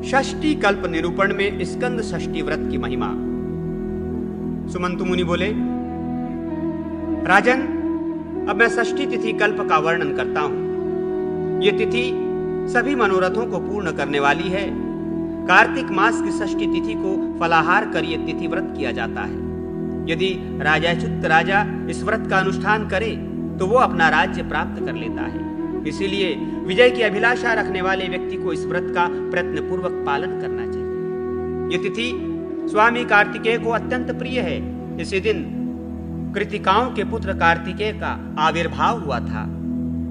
षष्ठी कल्प निरूपण में स्कंद षष्ठी व्रत की महिमा। सुमंतु मुनि बोले, राजन, अब मैं षष्ठी तिथि कल्प का वर्णन करता हूं। ये तिथि सभी मनोरथों को पूर्ण करने वाली है। कार्तिक मास की षष्ठी तिथि को फलाहार कर यह तिथि व्रत किया जाता है। यदि राजाच्युत राजा इस व्रत का अनुष्ठान करे तो वो अपना राज्य प्राप्त कर लेता है। इसीलिए विजय की अभिलाषा रखने वाले व्यक्ति को इस व्रत का प्रयत्न पूर्वक पालन करना चाहिए। यह तिथि स्वामी कार्तिकेय को अत्यंत प्रिय है। इसी दिन कृतिकाओं के पुत्र कार्तिकेय का आविर्भाव हुआ था।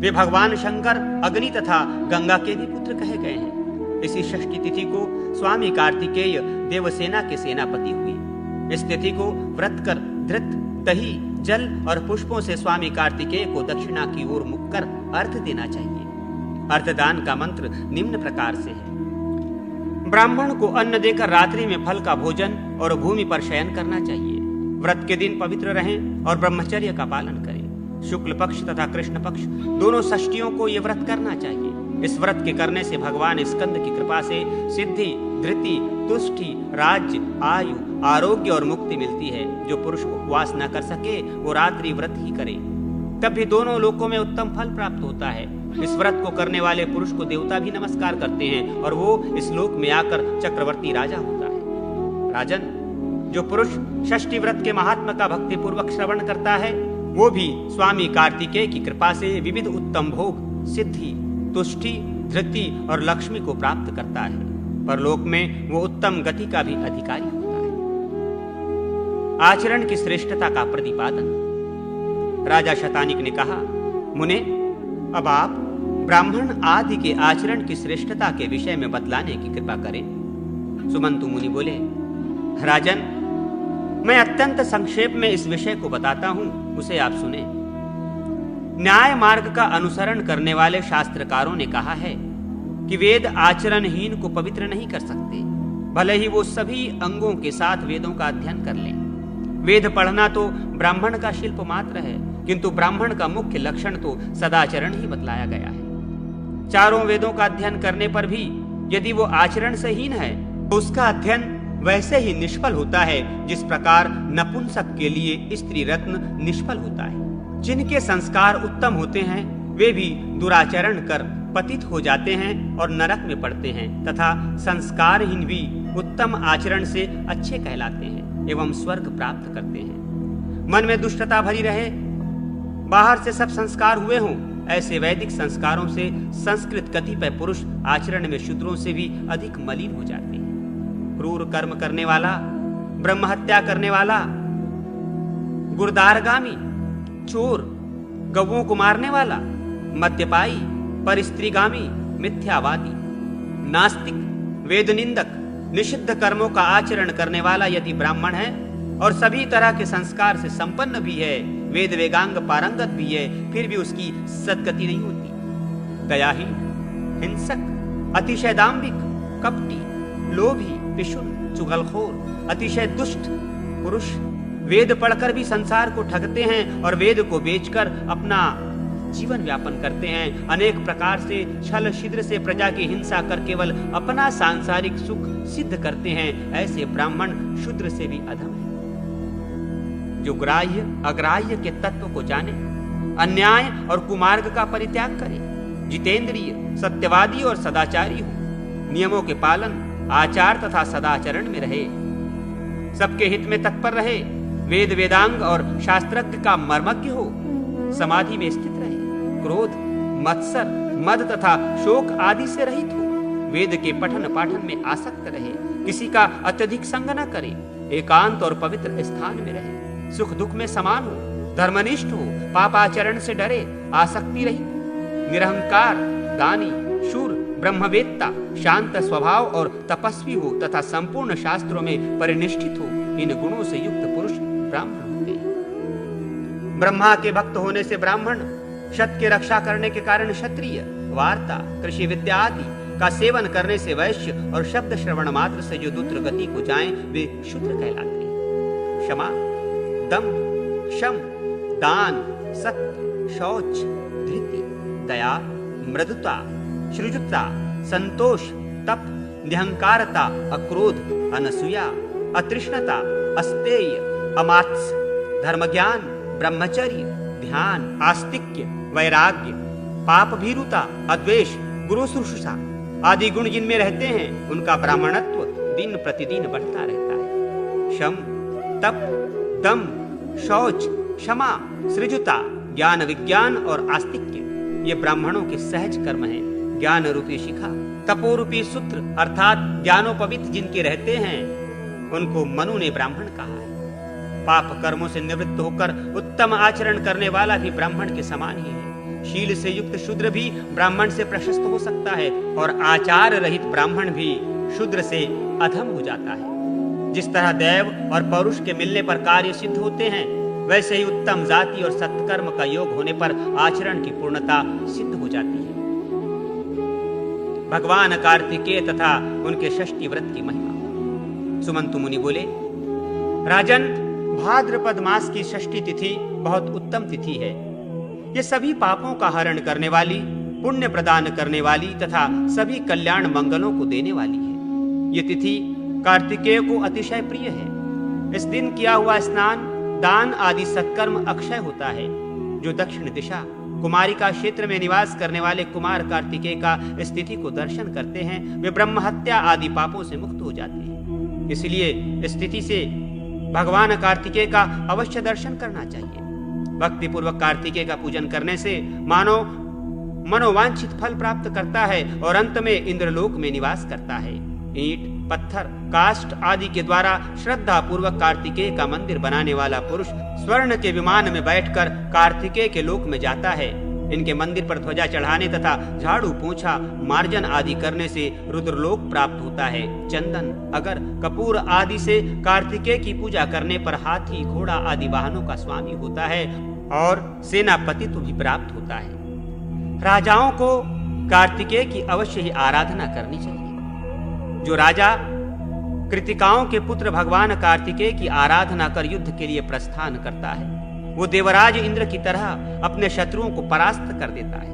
वे भगवान शंकर, अग्नि तथा गंगा के भी पुत्र कहे गए हैं। इसी षष्ठी तिथि को स्वामी कार्तिकेय देवसेना के सेनापति हुए। इस तिथि को व्रत कर धृत, दही, जल और पुष्पों से स्वामी कार्तिकेय को दक्षिणा की ओर मुख कर अर्घ देना चाहिए। अर्घदान का मंत्र निम्न प्रकार से है। ब्राह्मण को अन्न देकर रात्रि में फल का भोजन और भूमि पर शयन करना चाहिए। व्रत के दिन पवित्र रहें और ब्रह्मचर्य का पालन करें। शुक्ल पक्ष तथा कृष्ण पक्ष दोनों षष्ठियों को यह व्रत करना चाहिए। इस व्रत के करने से भगवान स्कंद की कृपा से सिद्धि, धृति, तुष्टि, राज्य, आयु, आरोग्य और मुक्ति मिलती है। जो पुरुष उपवास न कर सके वो रात्रि व्रत ही करे, तब भी दोनों लोकों में उत्तम फल प्राप्त होता है। इस व्रत को करने वाले पुरुष को देवता भी नमस्कार करते हैं और वो इस लोक में आकर चक्रवर्ती राजा होता है। राजन, जो पुरुष षष्ठी व्रत के महात्मा का भक्ति पूर्वक श्रवण करता है वो भी स्वामी कार्तिकेय की कृपा से विविध उत्तम भोग, सिद्धि, तुष्टि, धृति और लक्ष्मी को प्राप्त करता है। परलोक में वो उत्तम गति का भी अधिकारी होता है। आचरण की श्रेष्ठता का प्रतिपादन। राजा शतानिक ने कहा, मुने, अब आप ब्राह्मण आदि के आचरण की श्रेष्ठता के विषय में बतलाने की कृपा करें। सुमंतु मुनि बोले, राजन, मैं अत्यंत संक्षेप में इस विषय को बताता हूं, उसे आप सुने। न्याय मार्ग का अनुसरण करने वाले शास्त्रकारों ने कहा है कि वेद आचरणहीन को पवित्र नहीं कर सकते, भले ही वो सभी अंगों के साथ वेदों का अध्ययन कर लें। वेद पढ़ना तो ब्राह्मण का शिल्प मात्र है, किंतु ब्राह्मण का मुख्य लक्षण तो सदाचरण ही बतलाया गया है। चारों वेदों का अध्ययन करने पर भी यदि वो आचरण से हीन है तो उसका अध्ययन वैसे ही निष्फल होता है जिस प्रकार नपुंसक के लिए स्त्री रत्न निष्फल होता है। जिनके संस्कार उत्तम होते हैं वे भी दुराचरण कर पतित हो जाते हैं और नरक में पड़ते हैं, तथा संस्कारहीन भी उत्तम आचरण से अच्छे कहलाते हैं एवं स्वर्ग प्राप्त करते हैं। मन में दुष्टता भरी रहे, बाहर से सब संस्कार हुए हों, ऐसे वैदिक संस्कारों से संस्कृत कतिपय पुरुष आचरण में शूद्रों से भी अधिक मलिन हो जाते हैं। क्रूर कर्म करने वाला, ब्रह्म हत्या करने वाला, गुरदारगामी, चोर, गौओं को मारने वाला, मद्यपाई, परिस्त्रीगामी, मिथ्यावादी, नास्तिक, वेद निंदक, निषिद्ध कर्मों का आचरण करने वाला यदि ब्राह्मण है और सभी तरह के संस्कार से संपन्न भी है, वेद वेगांग पारंगत भी है, फिर भी उसकी सद्गति नहीं होती। दयाहीन, हिंसक, अतिशय दाम्भिक, कपटी, लोभी, पिशुन, चुगलखोर, अतिशय दुष्ट पुरुष वेद पढ़कर भी संसार को ठगते हैं और वेद को बेचकर अपना जीवन व्यापन करते हैं। अनेक प्रकार से छल छिद्र से प्रजा की हिंसा कर केवल अपना सांसारिक सुख सिद्ध करते हैं। ऐसे ब्राह्मण शूद्र से भी अधम है। जो ग्राह्य अग्राह्य के तत्व को जाने, अन्याय और कुमार्ग का परित्याग करे, जितेंद्रिय, सत्यवादी और सदाचारी हो, नियमों के पालन, आचार तथा सदाचरण में रहे, सबके हित में तत्पर रहे, वेद वेदांग और शास्त्रज्ञ का मर्मज्ञ हो, समाधि में स्थित रहे, क्रोध, मत्सर, मद तथा शोक आदि से रहित हो, वेद के पठन पाठन में आसक्त रहे, किसी का अत्यधिक संग न करे, एकांत और पवित्र स्थान में रहे, सुख दुख में समान हो, धर्मनिष्ठ हो, पापाचरण से डरे, आसक्ति रहित, निरहंकार, दानी, शूर, ब्रह्मवेत्ता, शांत स्वभाव और तपस्वी हो तथा संपूर्ण शास्त्रों में परिनिष्ठित हो। इन गुणों से युक्त पुरुष ब्राह्मण होते हैं। ब्रह्मा के भक्त होने से ब्राह्मण, शत की रक्षा करने के कारण क्षत्रिय, वार्ता, कृषि विद्या आदि का सेवन करने से वैश्य और शब्द श्रवण मात्र से जो दूत्र गति को जाएं वे शूद्र कहलाते हैं। क्षमा, दम, शम, दान, सत्य, शौच, धृति, दया, मृदुता, सृजुता, संतोष, तप, निहंकारता, अक्रोध, अनसूया, अतृष्णता, अस्तेय, अमात्स्य, धर्मज्ञान, ब्रह्मचर्य, ध्यान, आस्तिक्य, वैराग्य, पाप भीरुता, अद्वेष, गुरु शुश्रूषा आदि गुण जिनमें रहते हैं उनका ब्राह्मणत्व दिन प्रतिदिन बढ़ता रहता है। शम, तप, दम, शौच, क्षमा, सृजुता, ज्ञान विज्ञान और आस्तिक्य ये ब्राह्मणों के सहज कर्म हैं। ज्ञान रूपी शिखा, तपोरूपी सूत्र अर्थात ज्ञानोपवित जिनके रहते हैं उनको मनु ने ब्राह्मण कहा है। पाप कर्मों से निवृत्त होकर उत्तम आचरण करने वाला भी ब्राह्मण के समान ही है। शील से युक्त शूद्र भी ब्राह्मण से प्रशस्त हो सकता है और आचार रहित ब्राह्मण भी शूद्र से अधम हो जाता है। जिस तरह दैव और पौरुष के मिलने पर कार्य सिद्ध होते हैं वैसे ही उत्तम जाति और सत्कर्म का योग होने पर आचरण की पूर्णता सिद्ध हो जाती है। भगवान कार्तिकेय तथा उनके षष्ठी व्रत की महिमा। सुमंतु मुनि बोले, राजन, भाद्रपद मास की षष्ठी तिथि बहुत उत्तम तिथि है। ये सभी पापों का हरण करने वाली, पुण्य प्रदान करने वाली तथा सभी कल्याण मंगलों को देने वाली है। ये तिथि कार्तिकेय को अतिशय प्रिय है। इस दिन किया हुआ स्नान, दान आदि सत्कर्म अक्षय होता है। जो दक्षिण दिशा कुमारिका क्षेत्र में निवास करने वाले कुमार कार्तिकेय का इस तिथि को दर्शन करते हैं वे ब्रह्म हत्या आदि पापों से मुक्त हो जाते हैं। इसलिए इस तिथि से भगवान कार्तिकेय का अवश्य दर्शन करना चाहिए। भक्ति पूर्वक कार्तिकेय का पूजन करने से मानव मनोवांछित फल प्राप्त करता है और अंत में इंद्रलोक में निवास करता है। ईंट, पत्थर, काष्ठ आदि के द्वारा श्रद्धा पूर्वक कार्तिकेय का मंदिर बनाने वाला पुरुष स्वर्ण के विमान में बैठकर कार्तिकेय के लोक में जाता है। इनके मंदिर पर ध्वजा चढ़ाने तथा झाड़ू पोंछा मार्जन आदि करने से रुद्रलोक प्राप्त होता है। चंदन, अगर, कपूर आदि से कार्तिकेय की पूजा करने पर हाथी, घोड़ा आदि वाहनों का स्वामी होता है और सेनापतित्व भी प्राप्त होता है। राजाओं को कार्तिकेय की अवश्य ही आराधना करनी चाहिए। जो राजा कृतिकाओं के पुत्र भगवान कार्तिकेय की आराधना कर युद्ध के लिए प्रस्थान करता है वो देवराज इंद्र की तरह अपने शत्रुओं को परास्त कर देता है।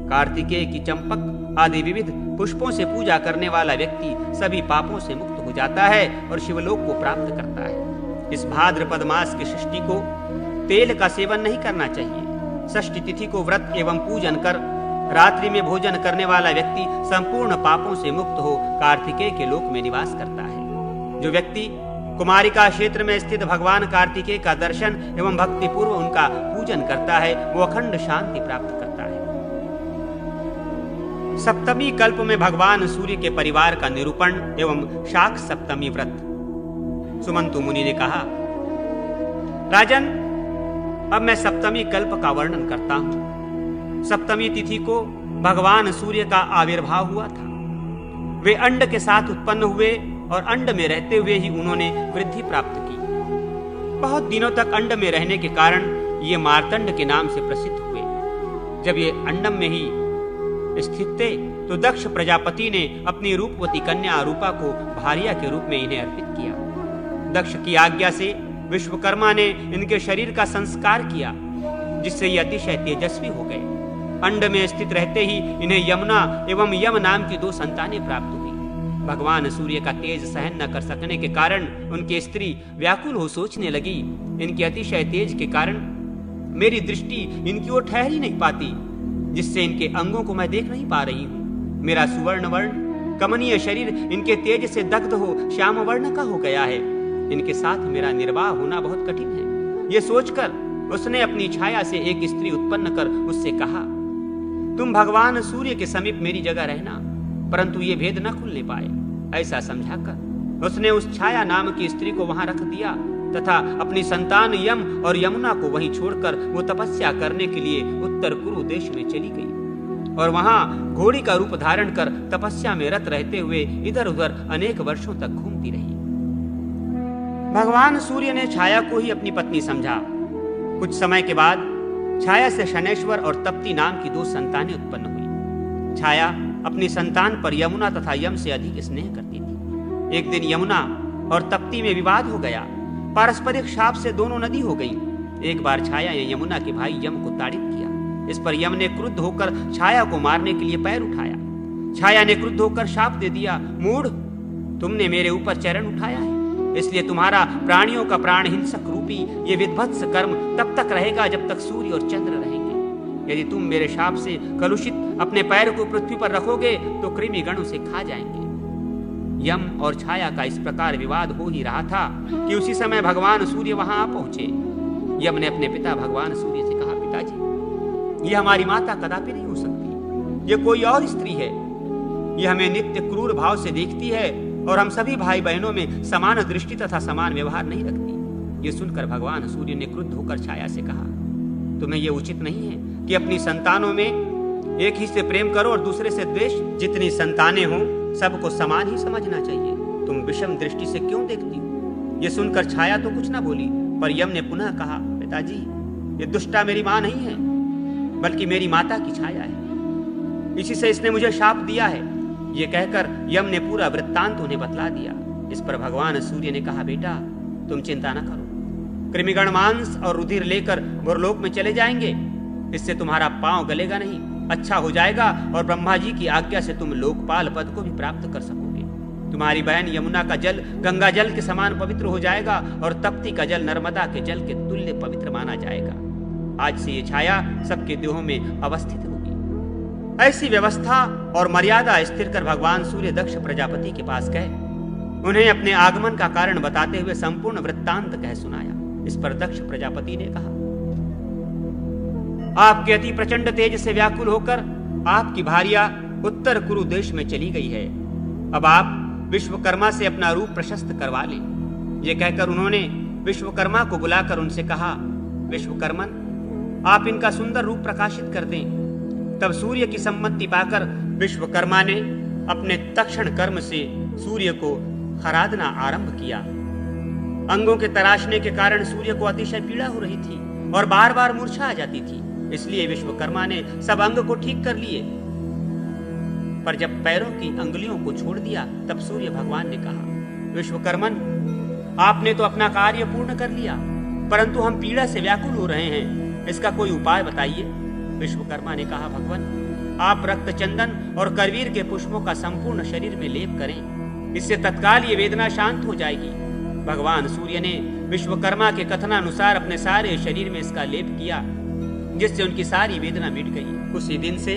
कार्तिकेय की चंपक आदि विविध पुष्पों से पूजा करने वाला व्यक्ति सभी पापों से मुक्त हो जाता है और शिवलोक को प्राप्त करता है। इस भाद्रपद मास की षष्ठी को तेल का सेवन नहीं करना चाहिए। षष्ठी तिथि को व्रत एवं पूजन कर रात्रि में भोजन करने वाला व्यक्ति संपूर्ण पापों से मुक्त हो कार्तिकेय के लोक में निवास करता है। जो व्यक्ति कुमारिका क्षेत्र में स्थित भगवान कार्तिकेय का दर्शन एवं भक्ति पूर्व उनका पूजन करता है वो अखंड शांति प्राप्त करता है। सप्तमी कल्प में भगवान सूर्य के परिवार का निरूपण एवं शाक सप्तमी व्रत। सुमंतु मुनि ने कहा, राजन, अब मैं सप्तमी कल्प का वर्णन करता हूं। सप्तमी तिथि को भगवान सूर्य का आविर्भाव हुआ था। वे अंड के साथ उत्पन्न हुए और अंड में रहते हुए ही उन्होंने वृद्धि प्राप्त की। बहुत दिनों तक अंड में रहने के कारण ये मार्तंड के नाम से प्रसिद्ध हुए। जब ये अंडम में ही स्थित थे तो दक्ष प्रजापति ने अपनी रूपवती कन्या रूपा को भार्या के रूप में इन्हें अर्पित किया। दक्ष की आज्ञा से विश्वकर्मा ने इनके शरीर का संस्कार किया जिससे ये अतिशय तेजस्वी हो गए। अंड में स्थित रहते ही इन्हें यमुना एवं यम नाम की 2 संतानें प्राप्त हुई। भगवान सूर्य का तेज सहन न कर सकने के कारण उनकी स्त्री व्याकुल हो सोचने लगी, इनके अतिशय तेज के कारण मेरी दृष्टि इनकी ओर ठहर ही नहीं पाती, जिससे इनके अंगों को मैं देख नहीं पा रही हूँ। मेरा सुवर्ण वर्ण कमनीय शरीर इनके तेज से दग्ध हो श्याम वर्ण का हो गया है। इनके साथ मेरा निर्वाह होना बहुत कठिन है। ये सोचकर उसने अपनी छाया से एक स्त्री उत्पन्न कर उससे कहा, तुम भगवान सूर्य के समीप मेरी जगह रहना, परंतु ये भेद न खुलने पाए। ऐसा समझाकर उसने उस छाया नाम की स्त्री को वहां रख दिया तथा अपनी संतान यम और यमुना को वहीं छोड़कर वो तपस्या करने के लिए उत्तर कुरु देश में चली गई और वहां घोड़ी का रूप धारण कर तपस्या में रत रहते हुए इधर उधर अनेक वर्षों तक घूमती रही। भगवान सूर्य ने छाया को ही अपनी पत्नी समझा। कुछ समय के बाद छाया से शनैश्वर और तप्ती नाम की 2 संतानें उत्पन्न हुई। छाया अपनी संतान पर यमुना तथा यम से अधिक स्नेह करती थी। एक दिन यमुना और तप्ती में विवाद हो गया। पारस्परिक शाप से दोनों नदी हो गईं। एक बार छाया ने यमुना के भाई यम को ताड़ित किया। इस पर यम ने क्रुद्ध होकर छाया को मारने के लिए पैर उठाया। छाया ने क्रुद्ध होकर शाप दे दिया, मूढ़, तुमने मेरे ऊपर चरण उठाया है, इसलिए तुम्हारा प्राणियों का प्राण हिंसक रूपी ये विध्वंस कर्म तब तक रहेगा जब तक सूर्य और चंद्र रहेंगे। यदि तुम मेरे शाप से कलुषित अपने पैर को पृथ्वी पर रखोगे तो कृमिगण उसे खा जाएंगे। यम और छाया का इस प्रकार विवाद हो ही रहा था कि उसी समय भगवान सूर्य वहां आ पहुंचे। यम ने अपने पिता भगवान सूर्य से कहा, पिताजी, ये हमारी माता कदापि नहीं हो सकती, ये कोई और स्त्री है। ये हमें नित्य क्रूर भाव से देखती है और हम सभी भाई बहनों में समान दृष्टि तथा समान व्यवहार नहीं रखती। ये सुनकर भगवान सूर्य ने क्रुद्ध होकर छाया से कहा, तुम्हें ये उचित नहीं है कि अपनी संतानों में एक ही से प्रेम करो और दूसरे से द्वेष। जितनी संतानें हों सबको समान ही समझना चाहिए, तुम विषम दृष्टि से क्यों देखती हो? ये सुनकर छाया तो कुछ ना बोली, पर यम ने पुनः कहा, पिताजी, ये दुष्टा मेरी मां नहीं है बल्कि मेरी माता की छाया है, इसी से इसने मुझे शाप दिया है। ये कहकर यम ने पूरा वृत्तांत उन्हें बतला दिया। इस पर भगवान सूर्य ने कहा, बेटा, तुम चिंता न करो, कृमिगण मांस और रुधिर लेकर बुरलोक में चले जाएंगे, इससे तुम्हारा पांव गलेगा नहीं, अच्छा हो जाएगा और ब्रह्मा जी की आज्ञा से तुम लोकपाल पद को भी प्राप्त कर सकोगे। तुम्हारी बहन यमुना का जल गंगा जल के समान पवित्र हो जाएगा और तप्ती का जल नर्मदा के जल के तुल्य पवित्र माना जाएगा। आज से ये छाया सबके देहों में अवस्थित होगी। ऐसी व्यवस्था और मर्यादा स्थिर कर भगवान सूर्य दक्ष प्रजापति के पास गए। उन्हें अपने आगमन का कारण बताते हुए संपूर्ण वृत्तांत कह सुनाया। इस पर दक्ष प्रजापति ने कहा, आपके अति प्रचंड तेज से व्याकुल होकर आपकी भार्या उत्तर कुरु देश में चली गई है। अब आप विश्वकर्मा से अपना रूप प्रशस्त करवा लें। ये कहकर उन्होंने विश्वकर्मा को बुलाकर उनसे कहा, विश्वकर्मन, आप इनका सुंदर रूप प्रकाशित कर दें। तब सूर्य की सम्मति पाकर विश्वकर्मा ने अपने तक्षण कर्म से सूर्य को खरादना आरंभ किया। अंगों के तराशने के कारण सूर्य को अतिशय पीड़ा हो रही थी और बार बार मूर्छा आ जाती थी, इसलिए विश्वकर्मा ने सब अंग को ठीक कर लिए। पर जब पैरों की अंगुलियों को छोड़ दिया तब सूर्य भगवान ने कहा, विश्वकर्मन, आपने तो अपना कार्य पूर्ण कर लिया, परंतु हम पीड़ा से व्याकुल हो रहे हैं, इसका कोई उपाय बताइए। विश्वकर्मा ने कहा, भगवान, आप रक्त चंदन और करवीर के पुष्पों का संपूर्ण शरीर में लेप करें, इससे तत्काल ये वेदना शांत हो जाएगी। भगवान सूर्य ने विश्वकर्मा के कथनानुसार अपने सारे शरीर में इसका लेप किया, जिससे उनकी सारी वेदना मिट गई। उसी दिन से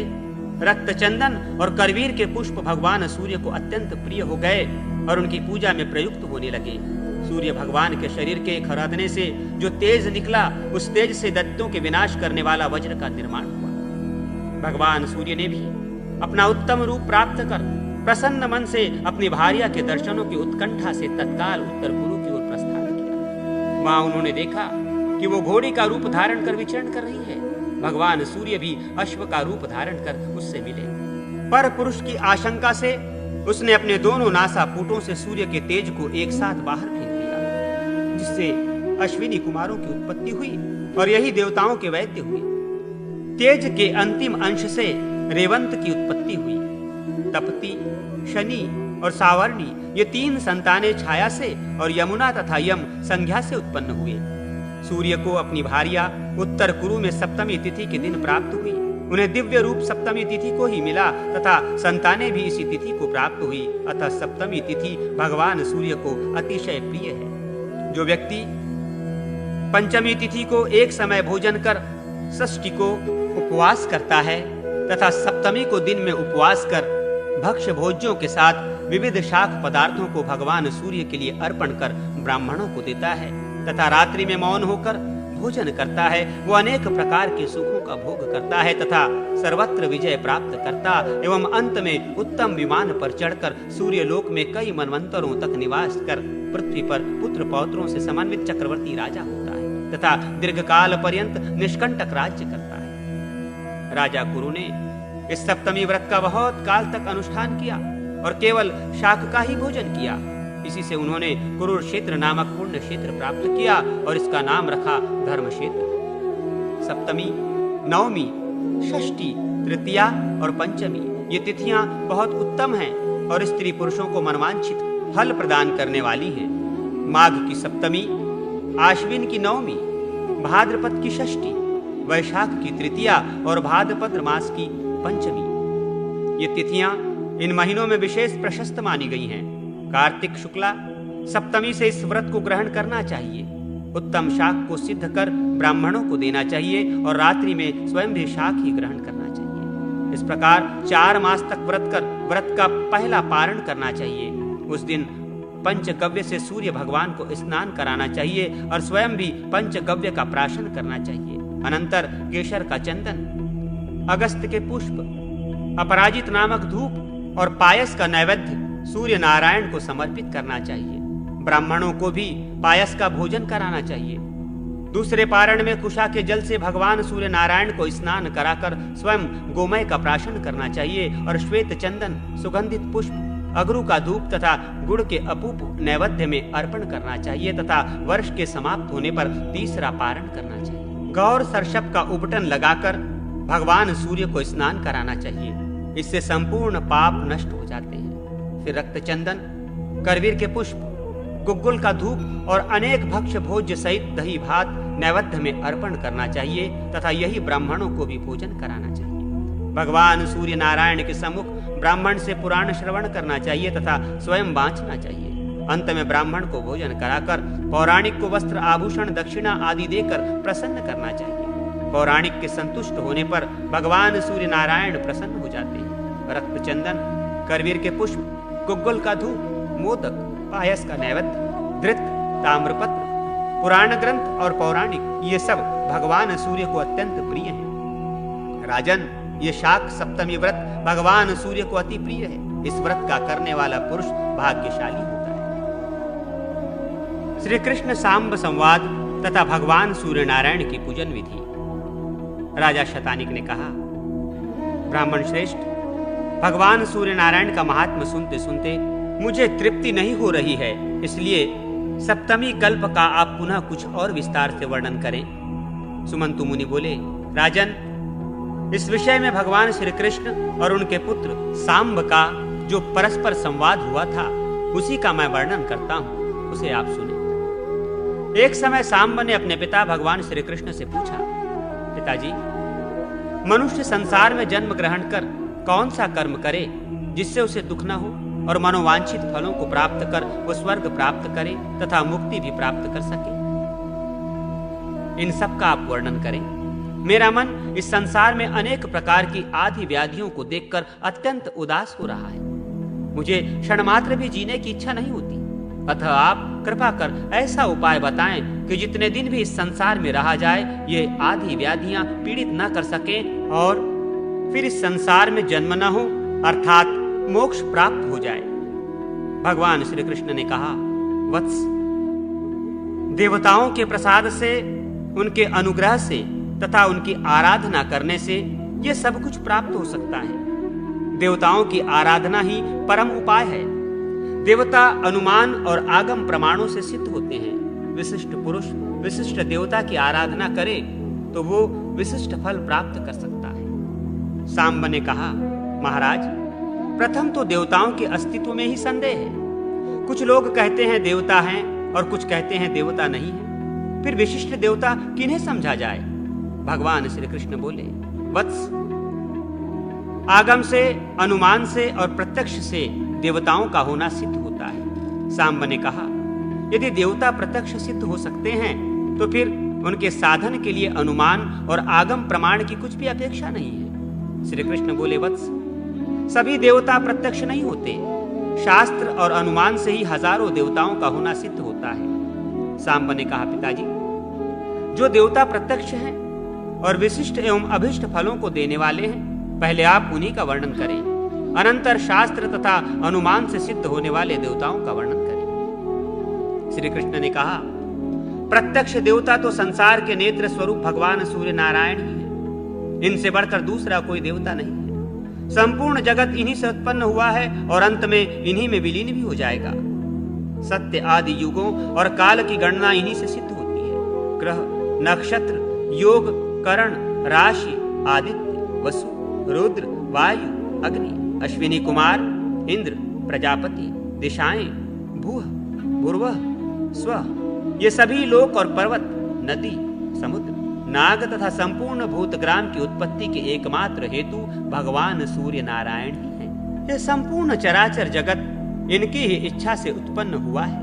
रक्त चंदन और करवीर के पुष्प भगवान सूर्य को अत्यंत प्रिय हो गए और उनकी पूजा में प्रयुक्त होने लगे। सूर्य भगवान के शरीर के खरादने से जो तेज निकला, उस तेज से दैत्यों के विनाश करने वाला वज्र का निर्माण हुआ। भगवान सूर्य ने भी अपना उत्तम रूप प्राप्त कर प्रसन्न मन से अपनी भार्या के दर्शनों की उत्कंठा से तत्काल उत्तर कुरु की ओर प्रस्थान किया। वहां उन्होंने देखा कि वो घोड़ी का रूप धारण कर विचरण कर रही है। भगवान सूर्य भी अश्व का रूप धारण कर उससे मिले। पर पुरुष की आशंका से उसने अपने दोनों नासापुटों से सूर्य के तेज को एक साथ बाहर फेंक दिया, जिससे अश्विनी कुमारों की उत्पत्ति हुई और यही देवताओं के वैद्य हुए। तेज के अंतिम अंश से रेवंत की उत्पत्ति हुई। तपती, शनि और सावर्णी ये तीन संतानें छाया से और यमुना तथा यम संज्ञा से उत्पन्न हुए। सूर्य को अपनी भार्या उत्तर कुरु में सप्तमी तिथि के दिन प्राप्त हुई। उन्हें दिव्य रूप सप्तमी तिथि को ही मिला तथा संतानें भी इसी तिथि को प्राप्त हुई। अतः सप्तमी तिथि भगवान सूर्य को अतिशय प्रिय है। जो व्यक्ति पंचमी तिथि को एक समय भोजन कर षष्ठी को उपवास करता है तथा सप्तमी को दिन में उपवास कर भक्ष्य भोज्यों के साथ विविध शाक पदार्थों को भगवान सूर्य के लिए अर्पण कर ब्राह्मणों को देता है तथा रात्रि में मौन होकर भोजन करता है, वो अनेक प्रकार के सुखों का भोग करता है तथा सर्वत्र विजय प्राप्त करता एवं अंत में उत्तम विमान पर चढ़कर सूर्य लोक में कई मनवंतरों तक निवास कर पृथ्वी पर पुत्र पौत्रों से समन्वित चक्रवर्ती राजा होता है तथा दीर्घकाल पर्यंत निष्कंटक राज्य करता है। राजा कुरु ने इस सप्तमी व्रत का बहुत काल तक अनुष्ठान किया और केवल शाक का ही भोजन किया। इसी से उन्होंने कुरुक्षेत्र नामक पुण्य क्षेत्र प्राप्त किया और इसका नाम रखा धर्म क्षेत्र। सप्तमी, नवमी, षष्ठी, तृतीया और पंचमी ये तिथियां बहुत उत्तम हैं और स्त्री पुरुषों को मनवांछित फल प्रदान करने वाली हैं। माघ की सप्तमी, आश्विन की नवमी, भाद्रपद की षष्ठी, वैशाख की तृतीया और भाद्रपद मास की पंचमी ये तिथियां इन महीनों में विशेष प्रशस्त मानी गई हैं। कार्तिक शुक्ला सप्तमी से इस व्रत को ग्रहण करना चाहिए। उत्तम शाक को सिद्ध कर ब्राह्मणों को देना चाहिए और रात्रि में स्वयं भी शाक ही ग्रहण करना चाहिए। इस प्रकार 4 मास तक व्रत कर व्रत का पहला पारण करना चाहिए। उस दिन पंचगव्य से सूर्य भगवान को स्नान कराना चाहिए और स्वयं भी पंचगव्य का प्राशन करना चाहिए। अनंतर केशर का चंदन, अगस्त के पुष्प, अपराजित नामक धूप और पायस का नैवेद्य सूर्य नारायण को समर्पित करना चाहिए। ब्राह्मणों को भी पायस का भोजन कराना चाहिए। दूसरे पारण में कुशा के जल से भगवान सूर्य नारायण को स्नान कराकर स्वयं गोमय का प्राशन करना चाहिए और श्वेत चंदन, सुगंधित पुष्प, अगरू का धूप तथा गुड़ के अपूप नैवेद्य में अर्पण करना चाहिए तथा वर्ष के समाप्त होने पर तीसरा पारण करना चाहिए। गौर सरसप का उपटन लगाकर भगवान सूर्य को स्नान कराना चाहिए। इससे संपूर्ण पाप नष्ट हो जाते हैं। फिर रक्त चंदन, करवीर के पुष्प, गुग्गुल का धूप और अनेक भक्ष्य भोज्य सहित दही भात नैवेद्य में अर्पण करना चाहिए तथा यही ब्राह्मणों को भी भोजन कराना चाहिए। भगवान सूर्य नारायण के सम्मुख ब्राह्मण से पुराण श्रवण करना चाहिए तथा स्वयं बाँचना चाहिए। अंत में ब्राह्मण को भोजन कराकर पौराणिक को वस्त्र, आभूषण, दक्षिणा आदि देकर प्रसन्न करना चाहिए। पौराणिक के संतुष्ट होने पर भगवान सूर्य नारायण प्रसन्न हो जाते हैं। रक्त चंदन, करवीर के पुष्प, गुग्गुल का धूप, मोदक, पायस का नैवेद्य, धृत, ताम्रपत्र, पुराण ग्रंथ और पौराणिक ये सब भगवान सूर्य को अत्यंत प्रिय हैं। राजन, ये शाक सप्तमी व्रत भगवान सूर्य को अति प्रिय है। इस व्रत का करने वाला पुरुष भाग्यशाली होता है। श्री कृष्ण सांब संवाद तथा भगवान सूर्य नारायण की पूजन विधि। राजा शतानिक ने कहा, ब्राह्मण श्रेष्ठ, भगवान सूर्य नारायण का महात्म्य सुनते सुनते मुझे तृप्ति नहीं हो रही है, इसलिए सप्तमी कल्प का आप पुनः कुछ और विस्तार से वर्णन करें। सुमंतु मुनि बोले, राजन, इस विषय में भगवान श्री कृष्ण और उनके पुत्र सांब का जो परस्पर संवाद हुआ था उसी का मैं वर्णन करता हूं, उसे आप सुने। एक समय सांब ने अपने पिता भगवान श्री कृष्ण से पूछा, पिताजी, मनुष्य संसार में जन्म ग्रहण कर कौन सा कर्म करे जिससे उसे दुख न हो और मनोवांछित फलों को प्राप्त कर वो स्वर्ग प्राप्त करे तथा मुक्ति भी प्राप्त कर सके? इन सब का आप वर्णन करें। मेरा मन इस संसार में अनेक प्रकार की आदि व्याधियों को देखकर अत्यंत उदास हो रहा है। मुझे क्षण मात्र भी जीने की इच्छा नहीं होती। अतः आप कृपा कर ऐसा उपाय बताएं कि जितने दिन भी इस संसार में रहा जाए ये आदि व्याधियां पीड़ित न कर सकें और फिर इस संसार में जन्म न हो, अर्थात मोक्ष प्राप्त हो जाए। भगवान श्री कृष्ण ने कहा, वत्स, देवताओं के प्रसाद से, उनके अनुग्रह से तथा उनकी आराधना करने से ये सब कुछ प्राप्त हो सकता है। देवताओं की आराधना ही परम उपाय है। देवता अनुमान और आगम प्रमाणों से सिद्ध होते हैं। विशिष्ट पुरुष विशिष्ट देवता की आराधना करे तो वो विशिष्ट फल प्राप्त कर सकता है। सांब ने कहा, महाराज, प्रथम तो देवताओं के अस्तित्व में ही संदेह है। कुछ लोग कहते हैं देवता हैं और कुछ कहते हैं देवता नहीं है। फिर विशिष्ट देवता किन्हें समझा जाए? भगवान श्री कृष्ण बोले, वत्स, आगम से, अनुमान से और प्रत्यक्ष से देवताओं का होना सिद्ध होता है। सांब ने कहा, यदि देवता प्रत्यक्ष सिद्ध हो सकते हैं तो फिर उनके साधन के लिए अनुमान और आगम प्रमाण की कुछ भी अपेक्षा नहीं है। श्री कृष्ण बोले, वत्स, सभी देवता प्रत्यक्ष नहीं होते। शास्त्र और अनुमान से ही हजारों देवताओं का होना सिद्ध होता है। सांब ने कहा, पिताजी, जो देवता प्रत्यक्ष हैं और विशिष्ट एवं अभिष्ट फलों को देने वाले हैं, पहले आप उन्हीं का वर्णन करें, अनंतर शास्त्र तथा अनुमान से सिद्ध होने वाले देवताओं का वर्णन करें। श्री कृष्ण ने कहा, प्रत्यक्ष देवता तो संसार के नेत्र स्वरूप भगवान सूर्य नारायण ही है। इनसे बढ़कर दूसरा कोई देवता नहीं है। संपूर्ण जगत इन्हीं से उत्पन्न हुआ है और अंत में इन्हीं में विलीन भी हो जाएगा। सत्य आदि युगों और काल की गणना इन्हीं से सिद्ध होती है। ग्रह, नक्षत्र, योग, करण, राशि, आदित्य, वसु, रुद्र, वायु, अग्नि, अश्विनी कुमार, इंद्र, प्रजापति, दिशाएं, भूह, भूर्वः, स्वः, ये सभी लोक और पर्वत, नदी, समुद्र, नाग तथा संपूर्ण भूतग्राम की उत्पत्ति के एकमात्र हेतु भगवान सूर्य नारायण ही हैं। ये संपूर्ण चराचर जगत इनकी ही इच्छा से उत्पन्न हुआ है,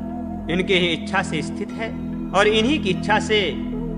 इनकी ही इच्छा से स्थित है और इन्हीं की इच्छा से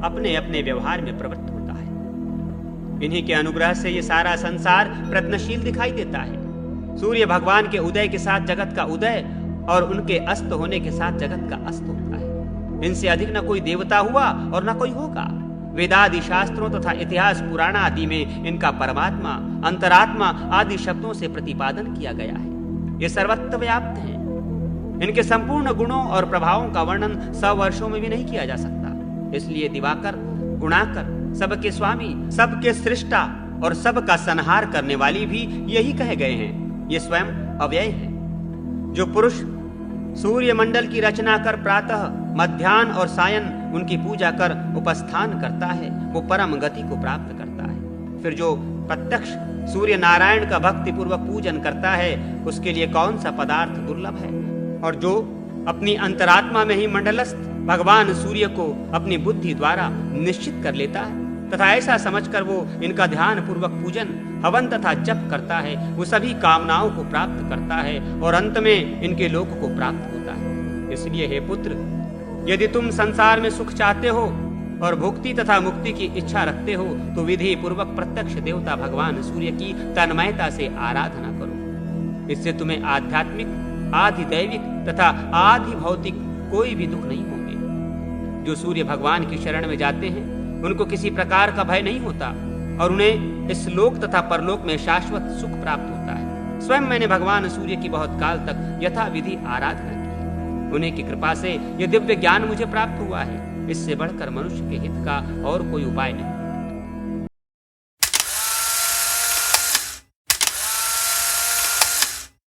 अपने अपने व्यवहार में प्रवृत्त होता है। इन्हीं के अनुग्रह से ये सारा संसार प्रयत्नशील दिखाई देता है। सूर्य भगवान के उदय के साथ जगत का उदय और उनके अस्त होने के साथ जगत का अस्त होता है। इनसे अधिक न कोई देवता हुआ और न कोई होगा। वेदादि शास्त्रों तथा इतिहास पुराण आदि में इनका परमात्मा, अंतरात्मा आदि शब्दों से प्रतिपादन किया गया है। ये सर्वत्र व्याप्त हैं। इनके संपूर्ण गुणों और प्रभावों का वर्णन 100 वर्षों में भी नहीं किया जा सकता। इसलिए दिवाकर, गुणाकर, सबके स्वामी, सबके सृष्टा और सबका संहार करने वाली भी यही कहे गए हैं। ये स्वयं अव्यय है। जो पुरुष सूर्य मंडल की रचना कर प्रातः, मध्याह्न और सायं उनकी पूजा कर उपस्थान करता है, वो परम गति को प्राप्त करता है। फिर जो प्रत्यक्ष सूर्य नारायण का भक्ति पूर्वक पूजन करता है, उसके लिए कौन सा पदार्थ दुर्लभ है। और जो अपनी अंतरात्मा में ही मंडलस्थ भगवान सूर्य को अपनी बुद्धि द्वारा निश्चित कर लेता है तथा ऐसा समझकर वो इनका ध्यान पूर्वक पूजन, हवन तथा जप करता है, वो सभी कामनाओं को प्राप्त करता है और अंत में इनके लोक को प्राप्त होता है। इसलिए हे पुत्र, यदि तुम संसार में सुख चाहते हो और भुक्ति तथा मुक्ति की इच्छा रखते हो तो विधि पूर्वक प्रत्यक्ष देवता भगवान सूर्य की तन्मयता से आराधना करो। इससे तुम्हें आध्यात्मिक, आदि दैविक तथा आदि भौतिक कोई भी दुख नहीं होंगे। जो सूर्य भगवान की शरण में जाते हैं उनको किसी प्रकार का भय नहीं होता और उन्हें इस लोक तथा परलोक में शाश्वत सुख प्राप्त होता है। स्वयं मैंने भगवान सूर्य की बहुत काल तक यथा विधि आराधना की। उन्हीं की कृपा से यह दिव्य ज्ञान मुझे प्राप्त हुआ है। इससे बढ़कर मनुष्य के हित का और कोई उपाय नहीं।